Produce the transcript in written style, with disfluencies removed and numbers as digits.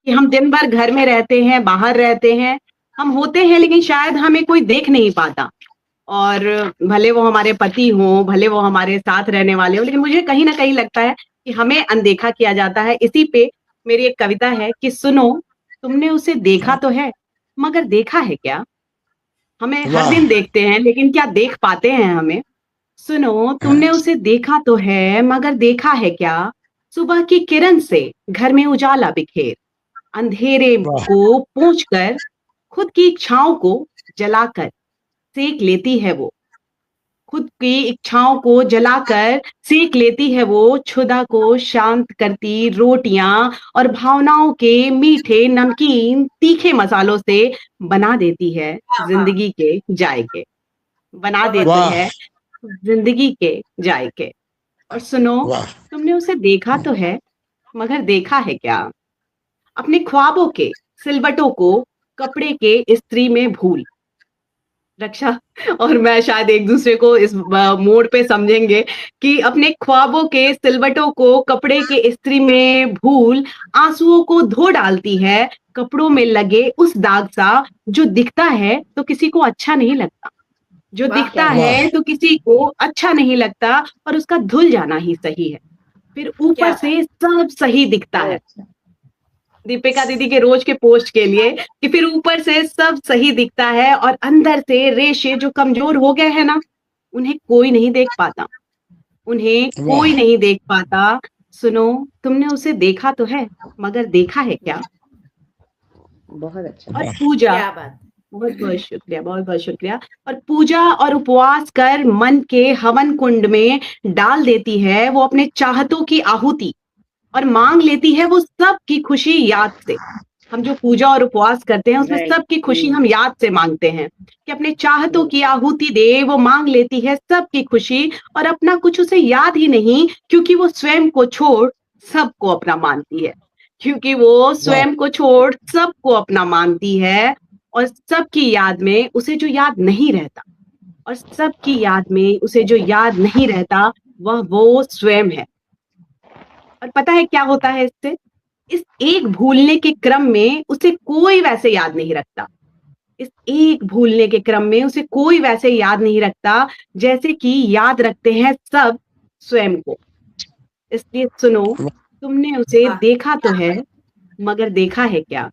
कि हम दिन भर घर में रहते हैं, बाहर रहते हैं, हम होते हैं लेकिन शायद हमें कोई देख नहीं पाता। और भले वो हमारे पति हों, भले वो हमारे साथ रहने वाले हों, लेकिन मुझे कहीं न कहीं लगता है कि हमें अनदेखा किया जाता है। इसी पे मेरी एक कविता है कि सुनो, तुमने उसे देखा तो है, मगर देखा है क्या? हमें हर वाह। दिन देखते हैं, लेकिन क्या देख पाते हैं हमें? सुनो, हाँ, तुमने उसे देखा तो है, मगर देखा है क्या? सुबह की किरण से घर में उजाला बिखेर, अंधेरे वाह। को पोंछ कर, खुद की इच्छाओं को जलाकर सेक लेती है वो। खुद की इच्छाओं को जलाकर सेक लेती है वो, क्षुधा को शांत करती रोटियाँ और भावनाओं के मीठे, नमकीन, तीखे मसालों से बना देती है हाँ, हाँ, ज़िंदगी के जायके। बना बहुत देती वाह। है ज़िंदगी के जायके। और सुनो, वाह। तुमने उसे देखा तो है, मगर देखा है क्या? अपने ख्वाबों के सिलवटों को कपड़े के इस्त्री में भूल रक्षा और मैं शायद एक-दूसरे को इस मोड़ पे समझेंगे कि अपने ख्वाबों के सिलवटों को कपड़े के इस्त्री में भूल, आँसुओं को धो डालती है, कपड़ों में लगे उस दाग सा, जो दिखता है तो किसी को अच्छा नहीं लगता। जो वाह दिखता क्या बात वाह। है तो किसी को अच्छा नहीं लगता, पर उसका धुल जाना ही सही है। फिर ऊपर क्या बात से सब सही दिखता बहुत है। अच्छा दीपिका दीदी के रोज के पोस्ट के लिए कि फिर ऊपर से सब सही दिखता है और अंदर से रेशे जो कमजोर हो गए हैं ना, उन्हें कोई नहीं देख पाता। उन्हें वाह। कोई नहीं देख पाता। सुनो, तुमने उसे देखा तो है, मगर देखा है क्या? बहुत अच्छा और वाह। पूजा क्या बात बहुत-बहुत शुक्रिया, बहुत-बहुत शुक्रिया। और पूजा और उपवास कर मन के हवन कुंड में डाल देती है वो अपने चाहतों की आहुति और माँग लेती है वो सबकी खुशी याद से। हम जो पूजा और उपवास करते हैं उसमें राइट सबकी खुशी हम याद से माँगते हैं कि अपने चाहतों की आहुति दे, वो माँग लेती है सबकी खुशी और अपना कुछ उसे याद ही नहीं क्योंकि वो स्वयं को छोड़ सबको अपना मानती है। क्योंकि वो वाह। स्वयं को छोड़ सबको अपना मानती है और सबकी याद में उसे जो याद नहीं रहता और सबकी याद में उसे जो याद नहीं रहता, वह वो स्वयं है। और पता है क्या होता है इससे? इस एक भूलने के क्रम में उसे कोई वैसे याद नहीं रखता। इस एक भूलने के क्रम में उसे कोई वैसे याद नहीं रखता, जैसे कि याद रखते हैं सब स्वयं को। इसलिए सुनो, तुमने उसे वाह देखा तो है, मगर देखा है क्या?